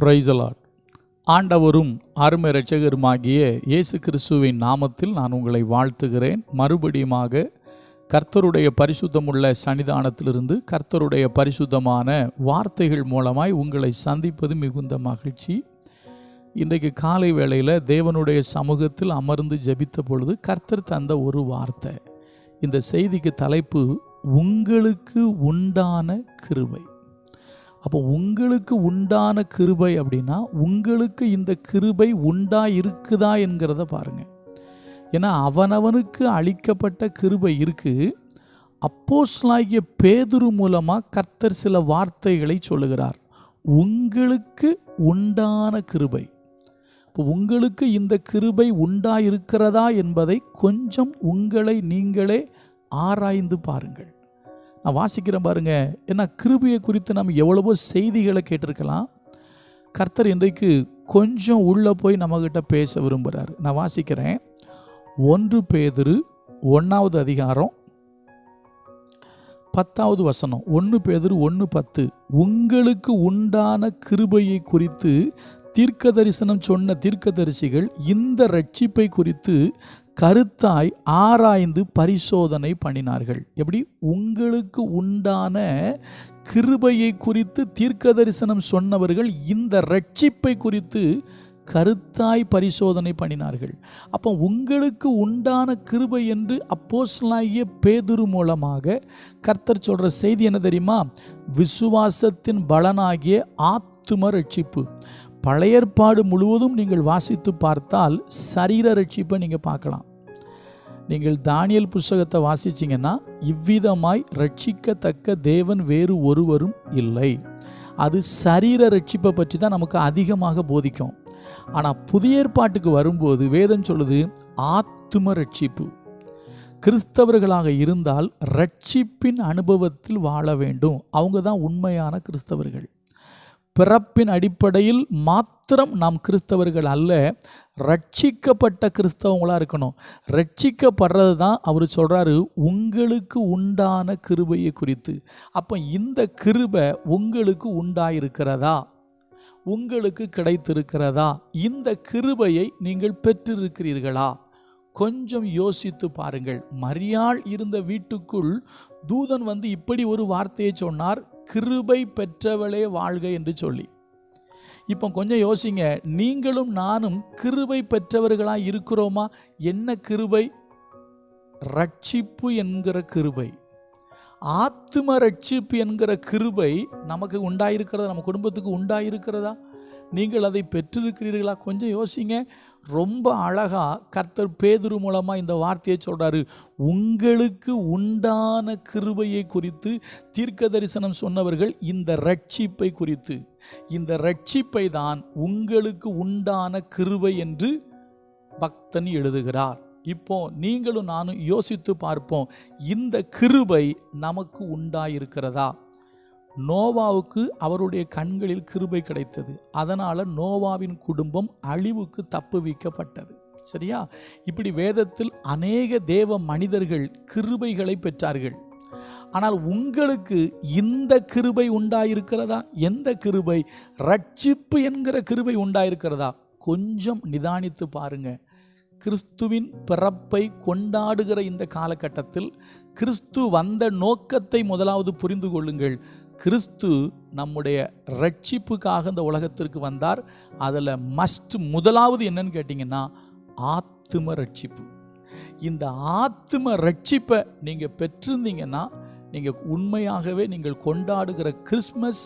Praise the Lord. ஆண்டவரும் அருமை இரட்சகருமாகிய இயேசு கிறிஸ்துவின் நாமத்தில் நான் உங்களை வாழ்த்துகிறேன். மறுபடியுமாக கர்த்தருடைய பரிசுத்தமுள்ள சன்னிதானத்திலிருந்து கர்த்தருடைய பரிசுத்தமான வார்த்தைகள் மூலமாய் உங்களை சந்திப்பது மிகுந்த மகிழ்ச்சி. இன்றைக்கு காலை வேளையில் தேவனுடைய சமூகத்தில் அமர்ந்து ஜெபித்த பொழுது கர்த்தர் தந்த ஒரு வார்த்தை. இந்த செய்திக்கு தலைப்பு உங்களுக்கு உண்டான கிருபை. அப்போ உங்களுக்கு உண்டான கிருபை அப்படின்னா உங்களுக்கு இந்த கிருபை உண்டா இருக்குதா என்கிறத பாருங்க. ஏன்னா அவனவனுக்கு அளிக்கப்பட்ட கிருபை இருக்கு. அப்போஸ்தலனாகிய பேதுரு மூலமாக கர்த்தர் சில வார்த்தைகளை சொல்லுகிறார். உங்களுக்கு உண்டான கிருபை. இப்போ உங்களுக்கு இந்த கிருபை உண்டா இருக்கிறதா என்பதை கொஞ்சம் உங்களை நீங்களே ஆராய்ந்து பாருங்கள். நான் வாசிக்கிறேன் பாருங்க. ஏன்னா கிருபையை குறித்து நம்ம எவ்வளவோ செய்திகளை கேட்டிருக்கலாம். கர்த்தர் இன்றைக்கு கொஞ்சம் உள்ளே போய் நம்மகிட்ட பேச விரும்புகிறார். நான் வாசிக்கிறேன். 1 பேதுரு 1வது அதிகாரம் 10வது வசனம். 1 பேதுரு 1:10. உங்களுக்கு உண்டான கிருபையை குறித்து தீர்க்க தரிசனம் சொன்ன தீர்க்கதரிசிகள் இந்த ரட்சிப்பை குறித்து கருத்தாய் ஆராய்ந்து பரிசோதனை பண்ணினார்கள். எப்படி? உங்களுக்கு உண்டான கிருபையை குறித்து தீர்க்க தரிசனம் சொன்னவர்கள் இந்த ரட்சிப்பை குறித்து கருத்தாய் பரிசோதனை பண்ணினார்கள். அப்போ உங்களுக்கு உண்டான கிருபை என்று அப்போஸ்தலனாகிய பேதுரு மூலமாக கர்த்தர் சொல்கிற செய்தி என்ன தெரியுமா? விசுவாசத்தின் பலனாகிய ஆத்தும ரட்சிப்பு. பழைய ஏற்பாடு முழுவதும் நீங்கள் வாசித்து பார்த்தால் சரீர ரட்சிப்பை நீங்கள் பார்க்கலாம். நீங்கள் தானியேல் புஸ்தகத்தை வாசிச்சிங்கன்னா இவ்விதமாய் ரட்சிக்கத்தக்க தேவன் வேறு ஒருவரும் இல்லை. அது சரீர ரட்சிப்பை பற்றி தான் நமக்கு அதிகமாக போதிக்கும். ஆனால் புதிய ஏற்பாட்டுக்கு வரும்போது வேதம் சொல்லுது ஆத்தும ரட்சிப்பு. கிறிஸ்தவர்களாக இருந்தால் ரட்சிப்பின் அனுபவத்தில் வாழ வேண்டும். அவங்க தான் உண்மையான கிறிஸ்தவர்கள். பிறப்பின் அடிப்படையில் மாத்திரம் நாம் கிறிஸ்தவர்கள் அல்ல, ரட்சிக்கப்பட்ட கிறிஸ்தவங்களாக இருக்கணும். ரட்சிக்கப்படுறது தான் அவர் சொல்கிறாரு உங்களுக்கு உண்டான கிருபையை குறித்து. அப்போ இந்த கிருபை உங்களுக்கு உண்டாயிருக்கிறதா? உங்களுக்கு கிடைத்திருக்கிறதா? இந்த கிருபையை நீங்கள் பெற்றிருக்கிறீர்களா? கொஞ்சம் யோசித்து பாருங்கள். மரியாள் இருந்த வீட்டுக்குள் தூதன் வந்து இப்படி ஒரு வார்த்தையை சொன்னார், கிருபை பெற்றவளே வாழ்க என்று சொல்லி. இப்போ கொஞ்சம் யோசிங்க. நீங்களும் நானும் கிருபை பெற்றவர்களாக இருக்கிறோமா? என்ன கிருபை? ரட்சிப்பு என்கிற கிருபை, ஆத்தும ரட்சிப்பு என்கிற கிருபை நமக்கு உண்டாயிருக்கிறதா? நம்ம குடும்பத்துக்கு உண்டாயிருக்கிறதா? நீங்கள் அதை பெற்றிருக்கிறீர்களா? கொஞ்சம் யோசிங்க. ரொம்ப அழகா கர்த்தர் பேதுரு மூலமாக இந்த வார்த்தையை சொல்கிறாரு. உங்களுக்கு உண்டான கிருபையை குறித்து தீர்க்க தரிசனம் சொன்னவர்கள் இந்த ரட்சிப்பை குறித்து. இந்த ரட்சிப்பை தான் உங்களுக்கு உண்டான கிருபை என்று பக்தன் எழுதுகிறார். இப்போ நீங்களும் நானும் யோசித்து பார்ப்போம். இந்த கிருபை நமக்கு உண்டாயிருக்கிறதா? நோவாவுக்கு அவருடைய கண்களில் கிருபை கிடைத்தது. அதனால் நோவாவின் குடும்பம் அழிவுக்கு தப்புவிக்கப்பட்டது. சரியா? இப்படி வேதத்தில் அநேக தேவ மனிதர்கள் கிருபைகளை பெற்றார்கள். ஆனால் உங்களுக்கு இந்த கிருபை உண்டாயிருக்கிறதா? எந்த கிருபை? ரட்சிப்பு என்கிற கிருபை உண்டாயிருக்கிறதா? கொஞ்சம் நிதானித்து பாருங்க. கிறிஸ்துவின் பிறப்பை கொண்டாடுகிற இந்த காலகட்டத்தில் கிறிஸ்து வந்த நோக்கத்தை முதலாவது புரிந்து கொள்ளுங்கள். கிறிஸ்து நம்முடைய ரட்சிப்புக்காக இந்த உலகத்திற்கு வந்தார். அதில் முதலாவது என்னன்னு கேட்டிங்கன்னா ஆத்தும ரட்சிப்பு. இந்த ஆத்தும ரட்சிப்பை நீங்கள் பெற்றிருந்தீங்கன்னா நீங்கள் உண்மையாகவே நீங்கள் கொண்டாடுகிற கிறிஸ்மஸ்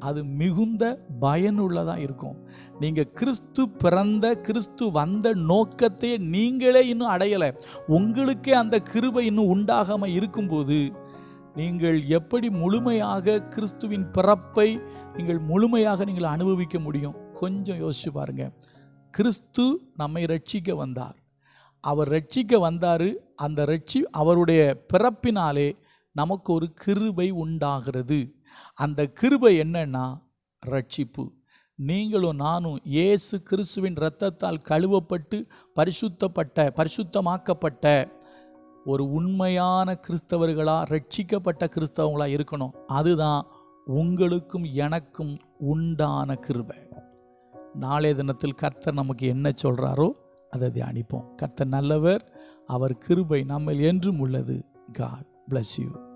அது மிகுந்த பயனுள்ளதாக இருக்கும். நீங்கள் கிறிஸ்து பிறந்த கிறிஸ்து வந்த நோக்கத்தை நீங்களே இன்னும் அடையலை. உங்களுக்கே அந்த கிருபை இன்னும் உண்டாகாமல் இருக்கும்போது நீங்கள் எப்படி முழுமையாக கிறிஸ்துவின் பிறப்பை நீங்கள் முழுமையாக நீங்கள் அனுபவிக்க முடியும்? கொஞ்சம் யோசிச்சு பாருங்க. கிறிஸ்து நம்மை ரட்சிக்க வந்தார். அவர் ரட்சிக்க வந்தார். அந்த அவருடைய பிறப்பினாலே நமக்கு ஒரு கிருபை உண்டாகிறது. அந்த கிருபை என்னன்னா ரட்சிப்பு. நீங்களும் நானும் இயேசு கிறிஸ்துவின் இரத்தத்தால் கழுவப்பட்டு பரிசுத்தமாக்கப்பட்ட ஒரு உண்மையான கிறிஸ்தவர்களாக, ரட்சிக்கப்பட்ட கிறிஸ்தவங்களாக இருக்கணும். அதுதான் உங்களுக்கும் எனக்கும் உண்டான கிருபை. நாளைய தினத்தில் கர்த்தர் நமக்கு என்ன சொல்கிறாரோ அதை தியானிப்போம். கர்த்தர் நல்லவர், அவர் கிருபை நம்மில் என்றும் உள்ளது. God bless you.